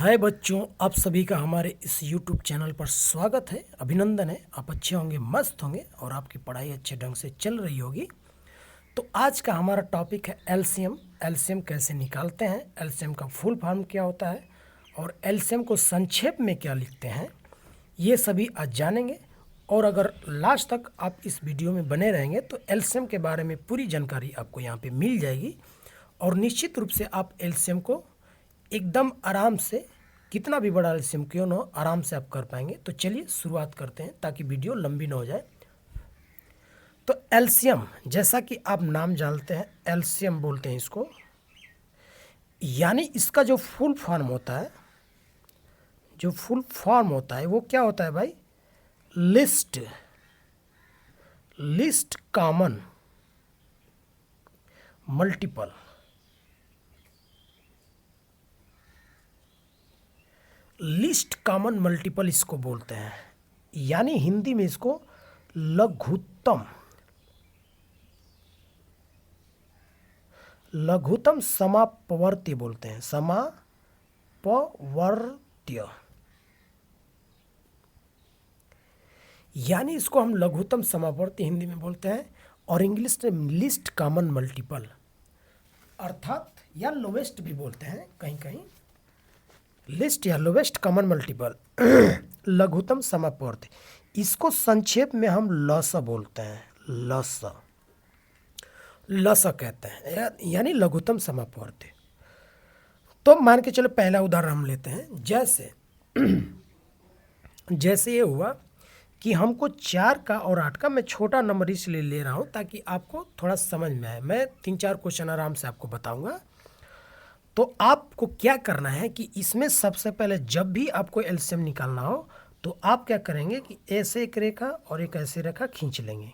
हाय बच्चों, आप सभी का हमारे इस YouTube चैनल पर स्वागत है। अभिनंदन है, आप अच्छे होंगे, मस्त होंगे और आपकी पढ़ाई अच्छे ढंग से चल रही होगी। तो आज का हमारा टॉपिक है एलसीएम। एलसीएम कैसे निकालते हैं, एलसीएम का फुल फॉर्म क्या होता है और एलसीएम को संक्षेप में क्या लिखते हैं, ये सभी आज जानेंगे। और अगर लास्ट तक आप इस वीडियो में बने रहेंगे तो एलसीएम के बारे में पूरी जानकारी आपको यहाँ पे मिल जाएगी और निश्चित रूप से आप एलसीएम को एकदम आराम से, कितना भी बड़ा एलसीएम क्यों ना हो, आराम से आप कर पाएंगे। तो चलिए शुरुआत करते हैं ताकि वीडियो लंबी ना हो जाए। तो एलसीएम, जैसा कि आप नाम जानते हैं, एलसीएम बोलते हैं इसको, यानी इसका जो फुल फॉर्म होता है, वो क्या होता है भाई? List common multiple. List common multiple इसको बोलते हैं, यानी हिंदी में इसको लघुत्तम समापवर्ती बोलते हैं। समापवर्त्य, यानी इसको हम लघुत्तम समापवर्ती हिंदी में बोलते हैं और इंग्लिश में लिस्ट कॉमन मल्टीपल, अर्थात या लोवेस्ट भी बोलते हैं कहीं कहीं, लिस्ट या लोवेस्ट कॉमन मल्टीपल लघुत्तम समापवर्ती। इसको संक्षेप में हम लस बोलते हैं, लस कहते हैं, यानी लघुत्तम समापवर्ती। तो मान के चलो पहला उदाहरण हम लेते हैं। जैसे ये हुआ कि हमको 4 का और 8 का, मैं छोटा नंबर इसलिए ले रहा हूँ ताकि आपको थोड़ा समझ में आए। मैं 3-4 क्वेश्चन आराम से आपको बताऊंगा। तो आपको क्या करना है कि इसमें सबसे पहले जब भी आपको एलसीएम निकालना हो तो आप क्या करेंगे कि ऐसे एक रेखा और एक ऐसे रेखा खींच लेंगे।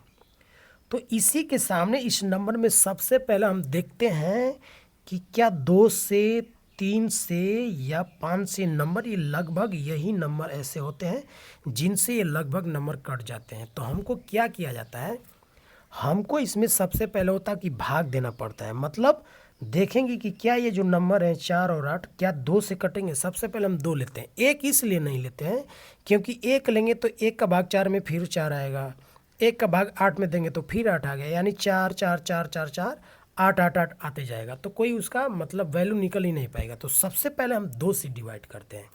तो इसी के सामने इस नंबर में सबसे पहले हम देखते हैं कि क्या 2 से 3 से या 5 से नंबर, ये लगभग यही नंबर ऐसे होते हैं जिनसे ये लगभग नंबर कट जाते हैं। तो हमको क्या किया जाता है, हमको इसमें सबसे पहले होता है कि भाग देना पड़ता है। मतलब देखेंगे कि क्या ये जो नंबर है 4 और 8 क्या 2 से कटेंगे। सबसे पहले हम 2 लेते हैं, 1 इसलिए नहीं लेते हैं क्योंकि 1 लेंगे तो 1 का भाग 4 में फिर 4 आएगा, 1 का भाग 8 में देंगे तो फिर 8 आ गया, यानी 4 4 4 4 4 8 8 8 आते जाएगा, तो कोई उसका मतलब वैल्यू निकल ही नहीं पाएगा। तो सबसे पहले हम 2 से डिवाइड करते हैं।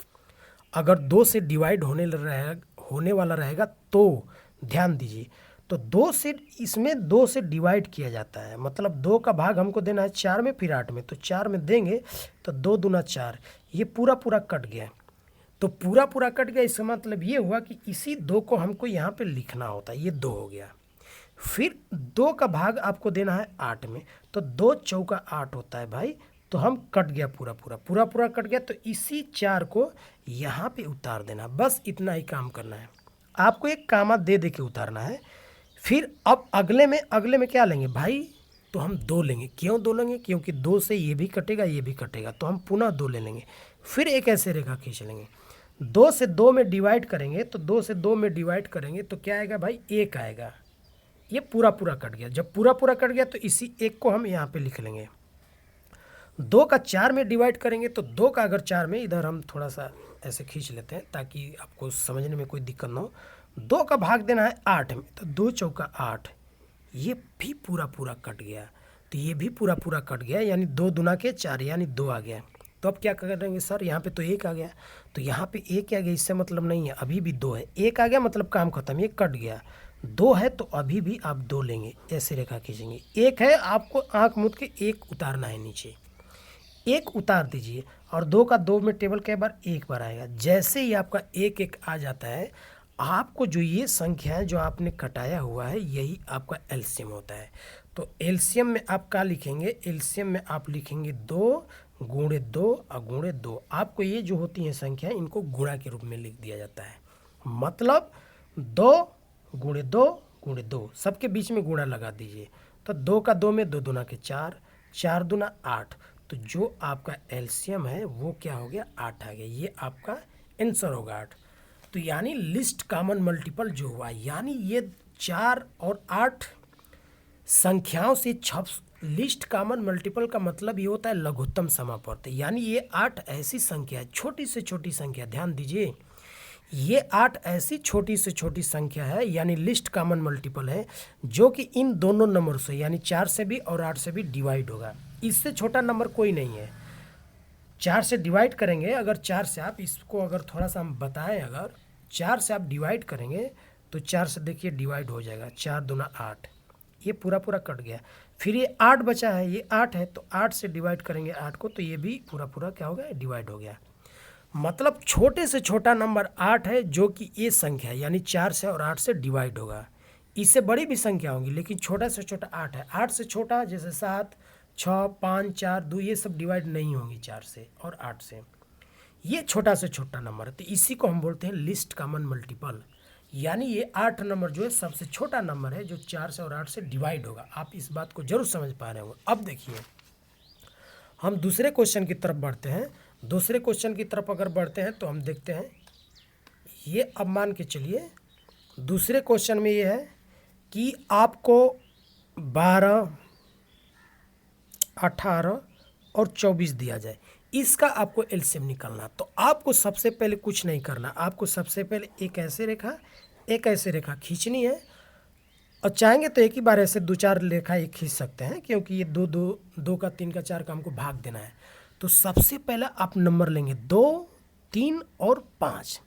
अगर 2 से डिवाइड होने वाला रहेगा तो ध्यान दीजिए, तो 2 से, इसमें 2 से डिवाइड किया जाता है। मतलब 2 का भाग हमको देना है 4 में फिर 8 में, तो 4 में देंगे तो 2 दूना 4, ये पूरा पूरा कट गया। तो पूरा पूरा कट गया, इसका मतलब ये हुआ कि इसी 2 को हमको यहाँ पे लिखना होता है। ये 2 हो गया। फिर 2 का भाग आपको देना है 8 में, तो 2 चौका 8 होता है भाई। तो हम कट गया, पूरा कट गया। तो इसी 4 को यहाँ पे उतार देना, बस इतना ही काम करना है। आपको एक कामा दे के उतारना है। फिर अब अगले में क्या लेंगे भाई? तो हम 2 लेंगे। क्यों 2 लेंगे? क्योंकि 2 से ये भी कटेगा, ये भी कटेगा, तो हम पुनः 2 ले लेंगे। फिर एक ऐसे रेखा खींच लेंगे, 2 से 2 में डिवाइड करेंगे, तो 2 से 2 में डिवाइड करेंगे तो क्या आएगा भाई? 1 आएगा। ये पूरा कट गया। जब पूरा कट गया तो इसी 1 को हम यहाँ पे लिख लेंगे। 2 का 4 में डिवाइड करेंगे, तो 2 का अगर 4 में, इधर हम थोड़ा सा ऐसे खींच लेते हैं ताकि आपको समझने में कोई दिक्कत ना हो। 2 का भाग देना है 8 में, तो 2 चौका 8, ये भी पूरा कट गया। तो ये भी पूरा कट गया, यानी 2 दूना के 4, यानी 2 आ गया। तो अब क्या करेंगे सर? यहाँ पे तो 1 आ गया, तो यहाँ पे 1 आ गया, इससे मतलब नहीं है, अभी भी 2 है। 1 आ गया मतलब काम खत्म, ये कट गया। 2 है तो अभी भी आप 2 लेंगे, ऐसे रेखा खींचेंगे। 1 है, आपको आँख मूंद के 1 उतारना है नीचे, 1 उतार दीजिए। और 2 का 2 में टेबल कई बार? 1 बार आएगा। जैसे ही आपका 1 1 आ जाता है, आपको जो ये संख्या है जो आपने कटाया हुआ है, यही आपका एलसीएम होता है। तो एलसीएम में आप क्या लिखेंगे? एलसीएम में आप लिखेंगे 2 गुणे 2 और गुणे 2। आपको ये जो होती हैं संख्या, इनको गुणा के रूप में लिख दिया जाता है। मतलब 2 गुणे 2 गुणे 2, सबके बीच में गुणा लगा दीजिए। तो 2 का 2 में 2 दूना के 4, 4 दूना 8। तो जो आपका एलसीएम है वो क्या हो गया? 8 आ गया। ये आपका आंसर होगा 8। तो यानी लिस्ट कॉमन मल्टीपल जो हुआ, यानी ये 4 और 8 संख्याओं से छप लिस्ट कॉमन मल्टीपल का मतलब ये होता है लघुत्तम समापवर्त, यानी ये 8 ऐसी संख्या है, छोटी से छोटी संख्या, ध्यान दीजिए, ये 8 ऐसी छोटी से छोटी संख्या है यानी लिस्ट कॉमन मल्टीपल है जो कि इन दोनों नंबर से यानी 4 से भी और 8 से भी डिवाइड होगा। इससे छोटा नंबर कोई नहीं है। 4 से डिवाइड करेंगे, अगर 4 से आप इसको अगर थोड़ा सा हम बताएं, अगर 4 से आप डिवाइड करेंगे तो 4 से देखिए डिवाइड हो जाएगा, 4 दूना 8, ये पूरा पूरा कट गया। फिर ये 8 बचा है, ये 8 है तो 8 से डिवाइड करेंगे 8 को तो ये भी पूरा पूरा क्या हो गया, डिवाइड हो गया। मतलब छोटे से छोटा नंबर 8 है जो कि ये संख्या है यानी 4 से और 8 से डिवाइड होगा। इससे बड़ी भी संख्या होंगी लेकिन छोटा से छोटा 8 है। 8 से छोटा जैसे 7, 6, 5, 4, 2 ये सब डिवाइड नहीं होंगी 4 से और 8 से। ये छोटा से छोटा नंबर है तो इसी को हम बोलते हैं लिस्ट कॉमन मल्टीपल, यानी ये 8 नंबर जो है सबसे छोटा नंबर है जो 4 से और 8 से डिवाइड होगा। आप इस बात को जरूर समझ पा रहे होंगे। अब देखिए हम दूसरे क्वेश्चन की तरफ बढ़ते हैं। दूसरे क्वेश्चन की तरफ अगर बढ़ते हैं तो हम देखते हैं, ये अब मान के चलिए दूसरे क्वेश्चन में ये है कि आपको 12, 18 और 24 दिया जाए, इसका आपको एलसीएम निकालना। तो आपको सबसे पहले कुछ नहीं करना, आपको सबसे पहले एक ऐसे रेखा खींचनी है और चाहेंगे तो एक ही बार ऐसे 2-4 रेखा एक खींच सकते हैं क्योंकि ये 2 का 3 का 4 का हमको भाग देना है। तो सबसे पहला आप नंबर लेंगे 2, 3 और 5।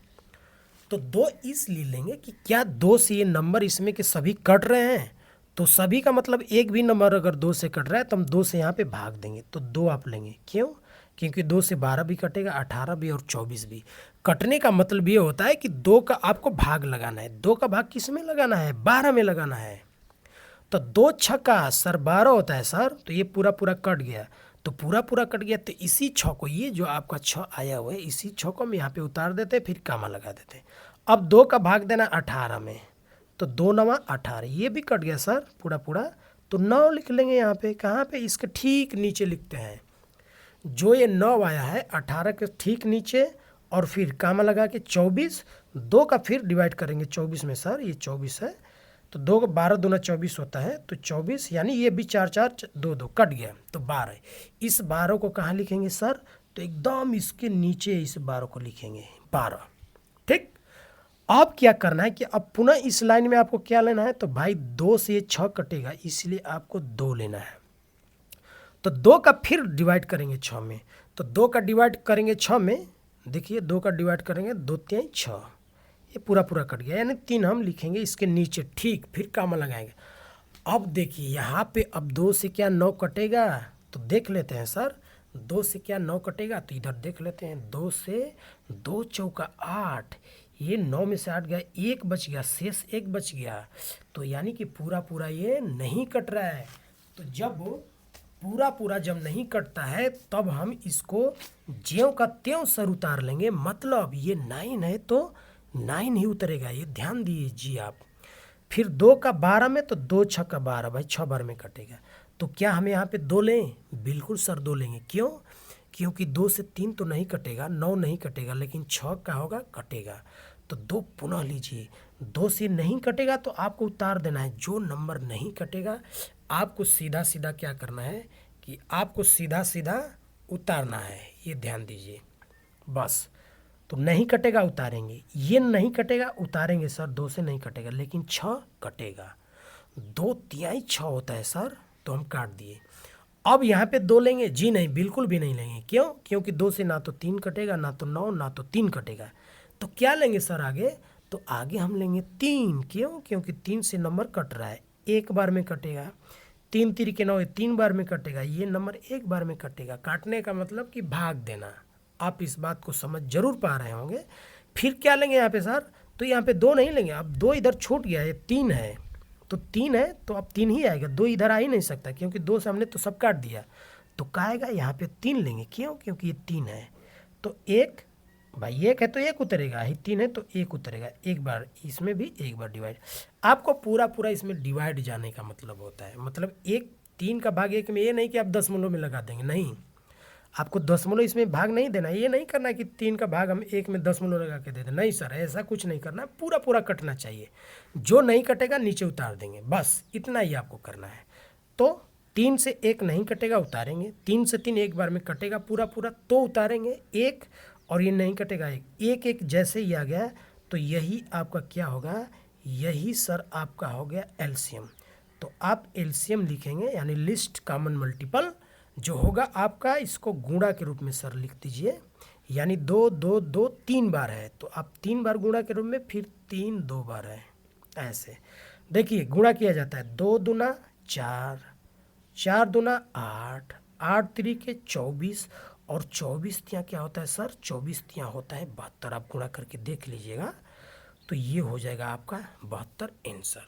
तो 2 इसलिए लेंगे कि क्या 2 से ये नंबर इसमें के सभी कट रहे हैं, तो सभी का मतलब एक भी नंबर अगर 2 से कट रहा है तो हम 2 से यहाँ पे भाग देंगे तो 2 आप लेंगे। क्यों? क्योंकि 2 से 12 भी कटेगा, 18 भी और 24 भी। कटने का मतलब ये होता है कि 2 का आपको भाग लगाना है। 2 का भाग किस में लगाना है? 12 में लगाना है। तो 2 छक्का सर 12 होता है सर, तो ये पूरा पूरा कट गया, तो पूरा पूरा कट गया। तो इसी 6 को, ये जो आपका 6 आया हुआ है इसी 6 को हम यहाँ पे उतार देते, फिर कामा लगा देते। अब 2 का भाग देना 18 में, तो 2 9 18, ये भी कट गया सर पूरा पूरा, तो 9 लिख लेंगे यहाँ पे। कहाँ पे? इसके ठीक नीचे लिखते हैं। जो ये 9 आया है 18 के ठीक नीचे, और फिर कामा लगा के 24, 2 का फिर डिवाइड करेंगे 24 में सर, ये 24 है तो 2 का 12 दूना 24 होता है, तो 24 यानी ये भी 4 4 2 2 कट गया तो 12। इस 12 को कहाँ लिखेंगे सर? तो एकदम इसके नीचे इस 12 को लिखेंगे 12। ठीक, अब क्या करना है कि अब पुनः इस लाइन में आपको क्या लेना है? तो भाई 2 से 6 कटेगा इसलिए आपको 2 लेना है। तो 2 का फिर डिवाइड करेंगे 6 में, तो 2 का डिवाइड करेंगे 6 में, देखिए 2 का डिवाइड करेंगे 2 3 6, ये पूरा पूरा कट गया यानी 3 हम लिखेंगे इसके नीचे। ठीक, फिर कामा लगाएंगे। अब देखिए यहाँ पे अब 2 से क्या 9 कटेगा? तो देख लेते हैं सर 2 से क्या 9 कटेगा, तो इधर देख लेते हैं। 2 से 2 चौका 8, ये 9 में से 8 गया, 1 बच गया, शेष 1 बच गया, तो यानी कि पूरा पूरा ये नहीं कट रहा है। तो जब पूरा पूरा जब नहीं कटता है तब हम इसको ज्यों का त्यों सर उतार लेंगे। मतलब ये 9 है तो 9 ही उतरेगा, ये ध्यान दीजिए आप। फिर 2 का 12 में, तो 2 6 का 12, भाई 6 बार में कटेगा। तो क्या हमें यहाँ पे 2 लें? बिल्कुल सर 2 लेंगे। क्यों? क्योंकि 2 से 3 तो नहीं कटेगा, 9 नहीं कटेगा, लेकिन 6 का होगा कटेगा। तो 2 पुनः लीजिए, 2 से नहीं कटेगा तो आपको उतार देना है। जो नंबर नहीं कटेगा आपको सीधा सीधा क्या करना है कि आपको सीधा सीधा उतारना है, ये ध्यान दीजिए बस। तो नहीं कटेगा उतारेंगे, ये नहीं कटेगा उतारेंगे सर, 2 से नहीं कटेगा लेकिन 6 कटेगा। 2 तिहाई 6 होता है सर, तो हम काट दिए। अब यहाँ पे 2 लेंगे? जी नहीं, बिल्कुल भी नहीं लेंगे। क्यों? क्योंकि 2 से ना तो 3 कटेगा, ना तो 9, ना तो 3 कटेगा। तो क्या लेंगे सर आगे? तो आगे हम लेंगे 3। क्यों? क्योंकि 3 से नंबर कट रहा है, एक बार में कटेगा। 3 3 के 9, 3 बार में कटेगा, ये नंबर एक बार में कटेगा। काटने का मतलब कि भाग देना। आप इस बात को समझ जरूर पा रहे होंगे। फिर क्या लेंगे यहाँ पे सर? तो यहाँ पे 2 नहीं लेंगे, अब 2 इधर छूट गया है, 3 है, तो 3 है तो अब 3 ही आएगा, 2 इधर आ ही नहीं सकता क्योंकि 2 से हमने तो सब काट दिया। तो क्या आएगा? यहाँ पे 3 लेंगे। क्यों? क्योंकि ये 3 है तो 1, भाई 1 है तो 1 उतरेगा ही, 3 है तो 1 उतरेगा। एक बार इसमें भी एक बार डिवाइड। आपको पूरा पूरा इसमें डिवाइड जाने का मतलब होता है, मतलब 3 का भाग 1 में, ये नहीं कि आप दशमलव में लगा देंगे, नहीं, आपको दशमलव इसमें भाग नहीं देना। ये नहीं करना कि 3 का भाग हम 1 में दशमलव लगा के दे दें, नहीं सर, ऐसा कुछ नहीं करना। पूरा पूरा कटना चाहिए, जो नहीं कटेगा नीचे उतार देंगे, बस इतना ही आपको करना है। तो 3 से 1 नहीं कटेगा, उतारेंगे। 3 से 3 एक बार में कटेगा पूरा पूरा, तो उतारेंगे 1, और ये नहीं कटेगा 1 1 जैसे ही आ गया तो यही आपका क्या होगा, यही सर आपका हो गया एलसीएम। तो आप एलसीएम लिखेंगे यानी लिस्ट कॉमन मल्टीपल जो होगा आपका, इसको गुणा के रूप में सर लिख दीजिए, यानी 2 2 2 3 बार है तो आप 3 बार गुणा के रूप में, फिर 3 2 बार है। ऐसे देखिए गुणा किया जाता है, 2 दूना 4, 4 दूना 8, 8 तिरिके 24, और 24 तिया क्या होता है सर, 24 तिया होता है 72। आप गुणा करके देख लीजिएगा तो ये हो जाएगा आपका 72 आंसर।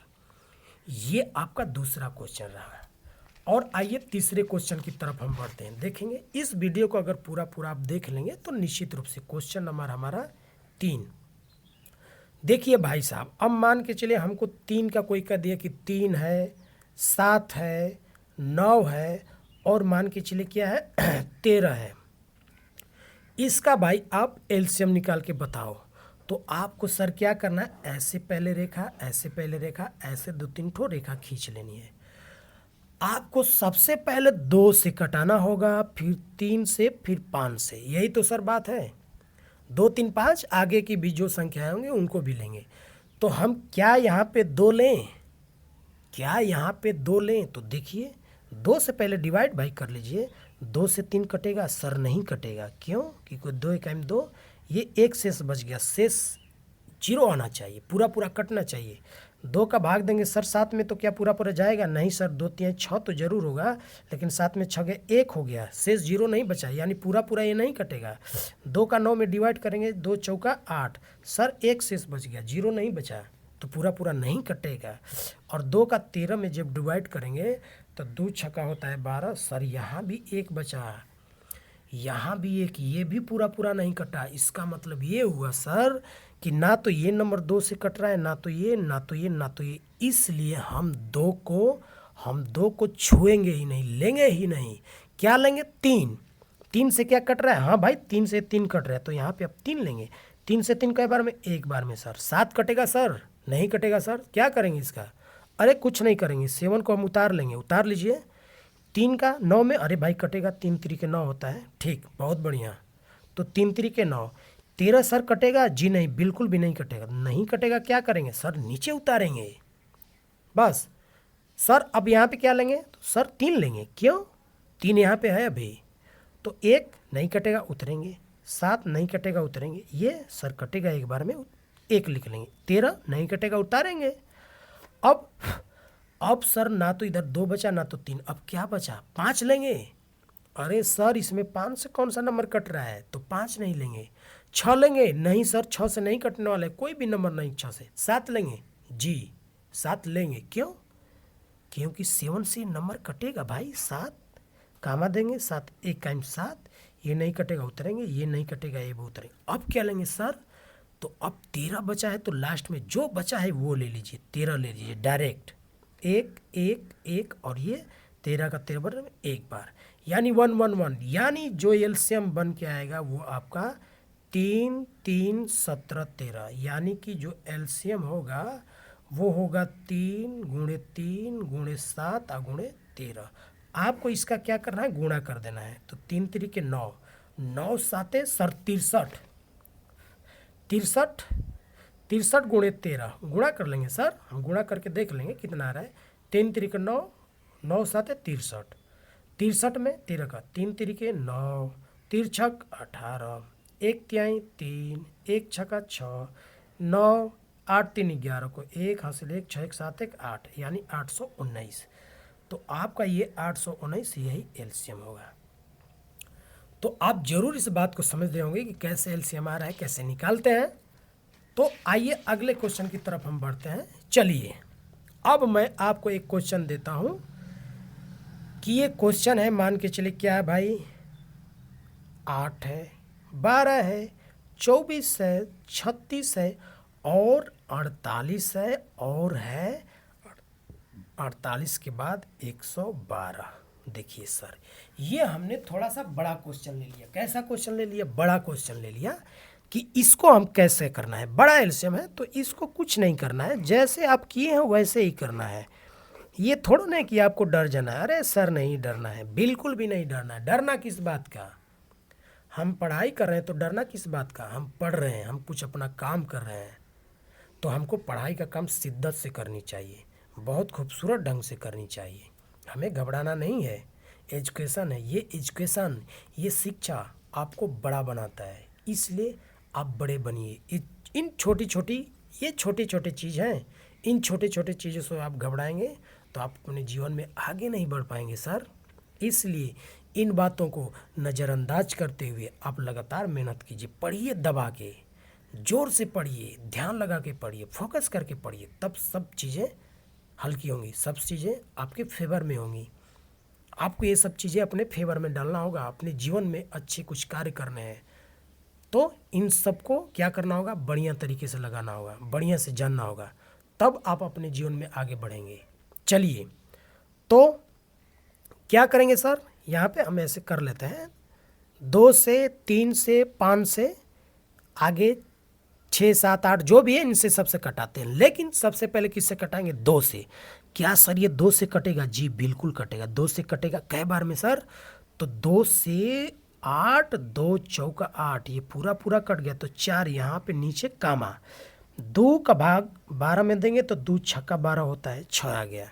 ये आपका दूसरा क्वेश्चन रहा। और आइए तीसरे क्वेश्चन की तरफ हम बढ़ते हैं। देखेंगे इस वीडियो को अगर पूरा पूरा आप देख लेंगे तो निश्चित रूप से क्वेश्चन नंबर हमारा 3। देखिए भाई साहब, अब मान के चलिए हमको 3 का कोई कह दिया कि 3 है, 7 है, 9 है, और मान के चलिए क्या है 13 है। इसका भाई आप एलसीएम निकाल के बताओ। तो आपको सर क्या करना है, ऐसे पहले रेखा, ऐसे पहले रेखा, ऐसे 2-3 ठो रेखा खींच लेनी है। आपको सबसे पहले 2 से कटाना होगा, फिर 3 से, फिर 5 से। यही तो सर बात है। 2 3 5 आगे की भी जो संख्याएं होंगी उनको भी लेंगे। तो हम क्या यहाँ पे 2 लें, क्या यहाँ पे 2 लें? तो देखिए 2 से पहले डिवाइड भाई कर लीजिए। 2 से 3 कटेगा सर, नहीं कटेगा। क्यों? क्योंकि 2 1 2, ये एक शेष बच गया, शेष 0 आना चाहिए, पूरा पूरा कटना चाहिए। 2 का भाग देंगे सर 7 में तो क्या पूरा पूरा जाएगा? नहीं सर, 2 3 6 तो जरूर होगा, लेकिन 7 में 6 गए 1 हो गया, शेष 0 नहीं बचा, यानी पूरा पूरा ये नहीं कटेगा। 2 का 9 में डिवाइड करेंगे, 2 चौका 8, सर 1 शेष बच गया, 0 नहीं बचा, तो पूरा पूरा नहीं कटेगा। और 2 का 13 में जब डिवाइड करेंगे तो 2 छक्का होता है 12, सर यहाँ भी 1 बचा, यहाँ भी 1, ये भी पूरा पूरा नहीं कटा। इसका मतलब ये हुआ सर कि ना तो ये नंबर 2 से कट रहा है, ना तो ये, ना तो ये, ना तो ये। इसलिए हम 2 को छुएंगे ही नहीं, लेंगे ही नहीं। क्या लेंगे? 3। 3 से क्या कट रहा है? हाँ भाई 3 से 3 कट रहा है, तो यहाँ पे अब 3 लेंगे। 3 से 3 कई बार में? एक बार में सर। 7 कटेगा सर? नहीं कटेगा सर। क्या करेंगे इसका? अरे कुछ नहीं करेंगे, 7 को हम उतार लेंगे। उतार लीजिए। 3 का 9 में, अरे भाई कटेगा, 3 3 9 होता है। ठीक, बहुत बढ़िया। तो 3 3 9, 13 सर कटेगा? जी नहीं, बिल्कुल भी नहीं कटेगा। नहीं कटेगा, क्या करेंगे सर? नीचे उतारेंगे बस। सर अब यहाँ पे क्या लेंगे? तो सर 3 लेंगे। क्यों? 3 यहाँ पे है अभी, तो 1 नहीं कटेगा, उतरेंगे। 7 नहीं कटेगा, उतरेंगे। ये सर कटेगा एक बार में, 1 लिख लेंगे। 13 नहीं कटेगा, उतारेंगे। अब सर ना तो इधर 2 बचा, ना तो 3, अब क्या बचा? 5 लेंगे। अरे सर इसमें 5 से कौन सा नंबर कट रहा है, तो 5 नहीं लेंगे। 6 लेंगे? नहीं सर, 6 से नहीं कटने वाला है, कोई भी नंबर नहीं 6 से। 7 लेंगे? जी 7 लेंगे। क्यों? क्योंकि 7 से नंबर कटेगा भाई, 7 कामा देंगे, 7 1 टाइम 7, ये नहीं कटेगा, उतरेंगे। ये नहीं कटेगा, ये भी उतरेंगे। अब क्या लेंगे सर? तो अब 13 बचा है, तो लास्ट में जो बचा है वो ले लीजिए, 13 ले लीजिए डायरेक्ट। 1 1 1, और ये 13 का 13 बार में 1 बार, यानी 1 1 1, यानी जो एलसीएम बन के आएगा वो आपका 3 3 17 13, यानी कि जो एलसीएम होगा वो होगा 3 गुणे 3 गुणे 7 गुणे 13। आपको इसका क्या करना है? गुणा कर देना है। तो 3 3 9, 9 7 सर 63, 63 63 गुणे 13, गुणा कर लेंगे सर। हम गुणा करके देख लेंगे कितना आ रहा है। 3 3 9, 9 7 63, 63 में 13 का 3 3 9, 3 छक 18, 1 तिहाई 3, 1 छका 6, 9 8 3 11 को 1 हासिल 1 6 1 7 1 8, यानी 819। तो आपका ये 819 यही एलसीएम होगा। तो आप जरूर इस बात को समझ रहे होंगे कि कैसे एलसीएम आ रहा है, कैसे निकालते हैं। तो आइए अगले क्वेश्चन की तरफ हम बढ़ते हैं। चलिए अब मैं आपको एक क्वेश्चन देता हूं कि ये क्वेश्चन है, मान के चलिए क्या है भाई, 8 है, 12 है, 24 है, 36 है और 48 है, और है 48 के बाद 112। देखिए सर, ये हमने थोड़ा सा बड़ा क्वेश्चन ले लिया। कैसा क्वेश्चन ले लिया? बड़ा क्वेश्चन ले लिया कि इसको हम कैसे करना है। बड़ा एलसीएम है तो इसको कुछ नहीं करना है, जैसे आप किए हैं वैसे ही करना है। ये थोड़ा ना है कि आपको डर जाना है। अरे सर नहीं डरना है, बिल्कुल भी नहीं डरना है। डरना किस बात का? हम पढ़ाई कर रहे हैं तो डरना किस बात का? हम पढ़ रहे हैं, हम कुछ अपना काम कर रहे हैं, तो हमको पढ़ाई का काम शिद्दत से करनी चाहिए, बहुत खूबसूरत ढंग से करनी चाहिए। हमें घबराना नहीं है। एजुकेशन है, ये एजुकेशन, ये शिक्षा आपको बड़ा बनाता है, इसलिए आप बड़े बनिए। इन छोटी छोटी, ये छोटे छोटे चीज़ हैं, इन छोटे छोटे चीज़ों से आप घबराएंगे तो आप अपने जीवन में आगे नहीं बढ़ पाएंगे सर। इसलिए इन बातों को नज़रअंदाज करते हुए आप लगातार मेहनत कीजिए, पढ़िए दबा के, जोर से पढ़िए, ध्यान लगा के पढ़िए, फोकस करके पढ़िए, तब सब चीज़ें हल्की होंगी, सब चीज़ें आपके फेवर में होंगी। आपको ये सब चीज़ें अपने फेवर में डालना होगा, अपने जीवन में अच्छे कुछ कार्य करने हैं, तो इन सबको क्या करना होगा? बढ़िया तरीके से लगाना होगा, बढ़िया से जानना होगा, तब आप अपने जीवन में आगे बढ़ेंगे। चलिए, तो क्या करेंगे सर? यहाँ पे हम ऐसे कर लेते हैं, 2 से 3 से 5 से आगे 6 7 8 जो भी है इनसे सबसे कटाते हैं, लेकिन सबसे पहले किससे कटाएंगे? 2 से। क्या सर ये 2 से कटेगा? जी बिल्कुल कटेगा। 2 से कटेगा कै बार में सर? तो 2 से 8, 2 चौका 8, ये पूरा पूरा कट गया, तो 4 यहाँ पे नीचे कामा। 2 का भाग 12 में देंगे तो 2 छक्का 12 होता है, 6 आ गया।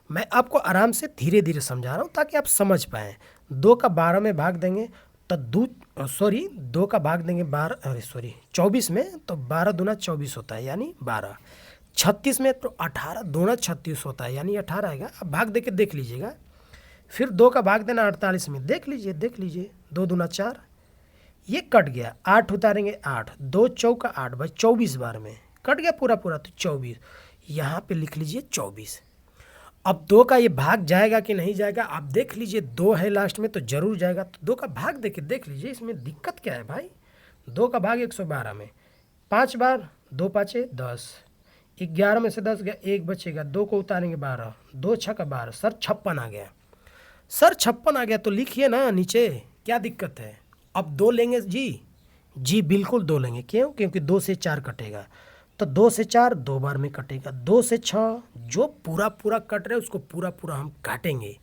मैं आपको आराम से धीरे धीरे समझा रहा हूँ ताकि आप समझ पाएँ। 2 का 12 में भाग देंगे तो 2 का भाग देंगे 24 में, तो 12 दूना 24 होता है यानी 12। 36 में तो 18 दूना 36 होता है यानी 18 आएगा। अब भाग दे के देख लीजिएगा। फिर 2 का भाग देना 48 में, देख लीजिए 2 दूना 4, ये कट गया। 8 उतारेंगे 8, 2 चौका 8 भाई, 24 बार में कट गया पूरा पूरा, तो 24 यहाँ पे लिख लीजिए 24। अब 2 का ये भाग जाएगा कि नहीं जाएगा आप देख लीजिए, 2 है लास्ट में तो जरूर जाएगा, तो 2 का भाग देके देख लीजिए, इसमें दिक्कत क्या है भाई? 2 का भाग 112 में 5 बार, 2 पाँचे 10, 11 में से 10 गया, 1 बचेगा, 2 को उतारेंगे 12, 2 छक्का 12, सर 56 आ गया। सर 56 आ गया तो लिखिए ना नीचे, क्या दिक्कत है? अब 2 लेंगे जी बिल्कुल 2 लेंगे। क्यों? क्योंकि 2 से 4 कटेगा, तो 2 से 4 2 बार में कटेगा। 2 से 6 जो पूरा पूरा कट रहे उसको पूरा पूरा हम काटेंगे।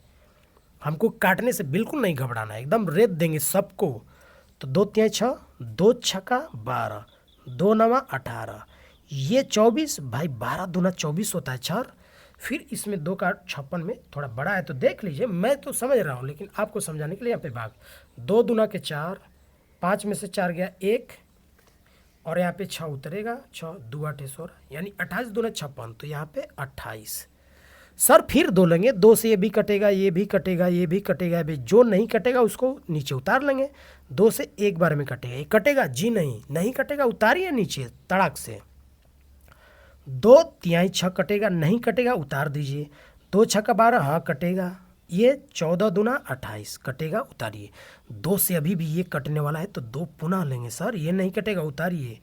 हमको काटने से बिल्कुल नहीं घबराना है, एकदम रेत देंगे सबको। तो 2 तिहाई 6, 2 छक्का 12, 2 नवा 18, ये 24 भाई, 12 दूना 24 होता है सर। फिर इसमें 2 का 56 में थोड़ा बड़ा है तो देख लीजिए, मैं तो समझ रहा हूँ लेकिन आपको समझाने के लिए यहाँ पे भाग। 2 दूना के 4, 5 में से 4 गया 1, और यहाँ पे 6 उतरेगा, 6 2 8 16 यानी 28 दूना 56, तो यहाँ पे 28। सर फिर 2 लेंगे, 2 से ये भी कटेगा, ये भी कटेगा, ये भी कटेगा, अभी जो नहीं कटेगा उसको नीचे उतार लेंगे। 2 से एक बार में कटेगा, ये कटेगा जी? नहीं कटेगा, उतारिए नीचे तड़ाक से। 2 तिहाई 6 कटेगा, नहीं कटेगा उतार दीजिए। 2 छक्का 12, हाँ कटेगा। ये 14 दूना 28 कटेगा, उतारिए। 2 से अभी भी ये कटने वाला है तो 2 पुनः लेंगे सर, ये नहीं कटेगा, उतारिए।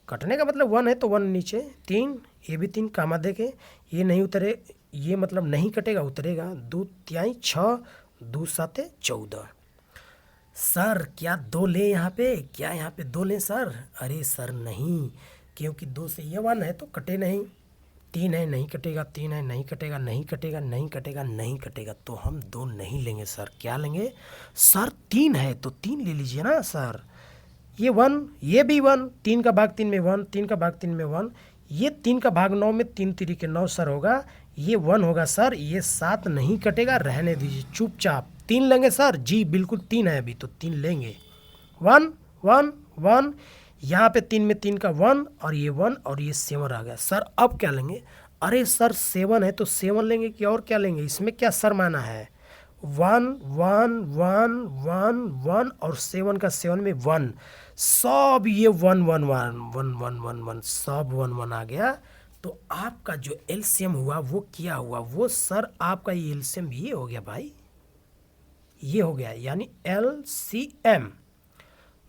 कटने का मतलब 1 है तो 1 नीचे, 3, ये भी 3 कामा देके, ये नहीं उतरे, ये मतलब नहीं कटेगा, उतरेगा। 2 तिहाई 6, 2 7 14। सर क्या 2 लें यहाँ पे? क्या यहाँ पे 2 लें सर? अरे सर नहीं, क्योंकि 2 से ये 1 है तो कटे नहीं। 3 है नहीं कटेगा, 3 है नहीं कटेगा, नहीं कटेगा, नहीं कटेगा, नहीं कटेगा, तो हम 2 नहीं लेंगे सर। क्या लेंगे सर? 3 है तो 3 ले लीजिए ना सर। ये 1, ये भी 1, 3 का भाग 3 में 1, 3 का भाग 3 में 1, ये 3 का भाग 9 में 3 3 के 9 सर होगा, ये 1 होगा सर। ये 7 नहीं कटेगा, रहने दीजिए चुपचाप। 3 लेंगे सर? जी बिल्कुल 3 है अभी तो 3 लेंगे। 1 1 1, यहाँ पे 3 में 3 का 1, और ये 1 और ये 7 आ गया सर। अब क्या लेंगे? अरे सर 7 है तो 7 लेंगे कि और क्या लेंगे? इसमें क्या शर्माना है? 1 1 1 1 1 और 7 का 7 में 1, सब ये 1 1 1 1 1 1 1 सब 1 1 आ गया। तो आपका जो एलसीएम हुआ वो क्या हुआ? वो सर आपका ये एलसीएम ये हो गया भाई, ये हो गया, यानी एलसीएम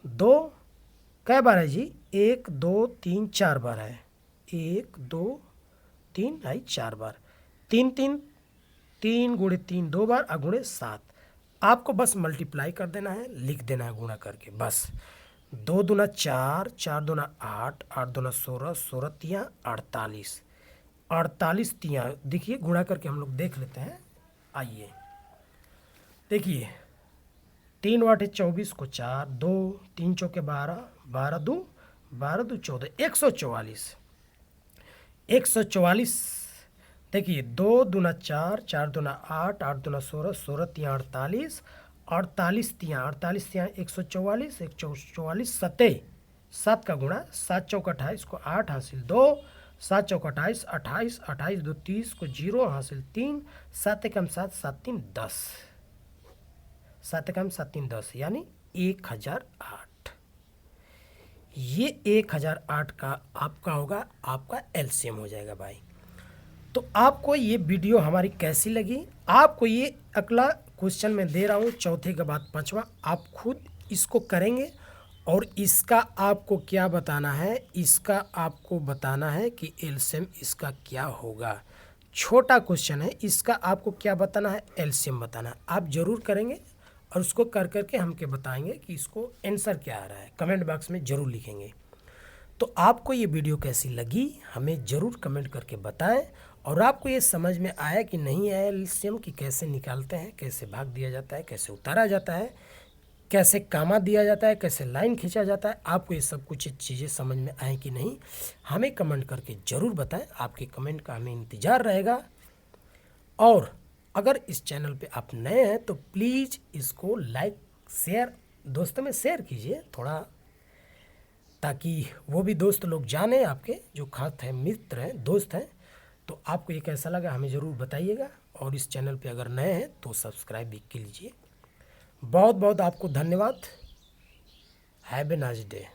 2 कै बार है जी? 1 2 3 4 बार है। 1 2 3 है 4 बार। 3 3 3 गुणे 3 2 बार, अगुणे 7। आपको बस मल्टीप्लाई कर देना है, लिख देना है गुणा करके बस। 2 दूना 4, 4 दूना 8, 8 दूना 16, 16 तिया 48, 48 तियाँ, देखिए गुणा करके हम लोग देख लेते हैं। आइए देखिए, 3 वाट है 24 को 4, 2 3 चौके 12, 12 दू 14, 144। 144 देखिए, 2 दूना 4, 4 दूना 8, 8 दूना 16, 16 तियाँ 48, 48 तियाँ 144, 144 सतह 7 का गुणा, 7 चौक 28 को 8 हासिल 2, 7 चौक 28, 28 28 दो 30 को 0 हासिल 3, 7 एकम 7, 7 3 10, 7 एकम 7 3 10 यानी 1008। ये 1008 का आपका होगा, आपका एलसीएम हो जाएगा भाई। तो आपको ये वीडियो हमारी कैसी लगी? आपको ये अगला क्वेश्चन मैं दे रहा हूँ, चौथे के बाद पांचवा, आप खुद इसको करेंगे और इसका आपको क्या बताना है, इसका आपको बताना है कि एलसीएम इसका क्या होगा। छोटा क्वेश्चन है, इसका आपको क्या बताना है, एलसीएम बताना है। आप ज़रूर करेंगे और उसको कर करके हमके बताएंगे कि इसको आंसर क्या आ रहा है, कमेंट बॉक्स में ज़रूर लिखेंगे। तो आपको ये वीडियो कैसी लगी हमें ज़रूर कमेंट करके बताएं, और आपको ये समझ में आया कि नहीं आया एलसीएम की कैसे निकालते हैं, कैसे भाग दिया जाता है, कैसे उतारा जाता है, कैसे कामा दिया जाता है, कैसे लाइन खींचा जाता है, आपको ये सब कुछ चीज़ें समझ में आए कि नहीं, हमें कमेंट करके ज़रूर बताएं। आपके कमेंट का हमें इंतज़ार रहेगा। और अगर इस चैनल पे आप नए हैं तो प्लीज़ इसको लाइक शेयर दोस्तों में शेयर कीजिए थोड़ा, ताकि वो भी दोस्त लोग जाने आपके जो खास हैं, मित्र हैं, दोस्त हैं। तो आपको ये कैसा लगा हमें ज़रूर बताइएगा, और इस चैनल पे अगर नए हैं तो सब्सक्राइब भी कीजिए। बहुत बहुत आपको धन्यवाद। Have a nice day.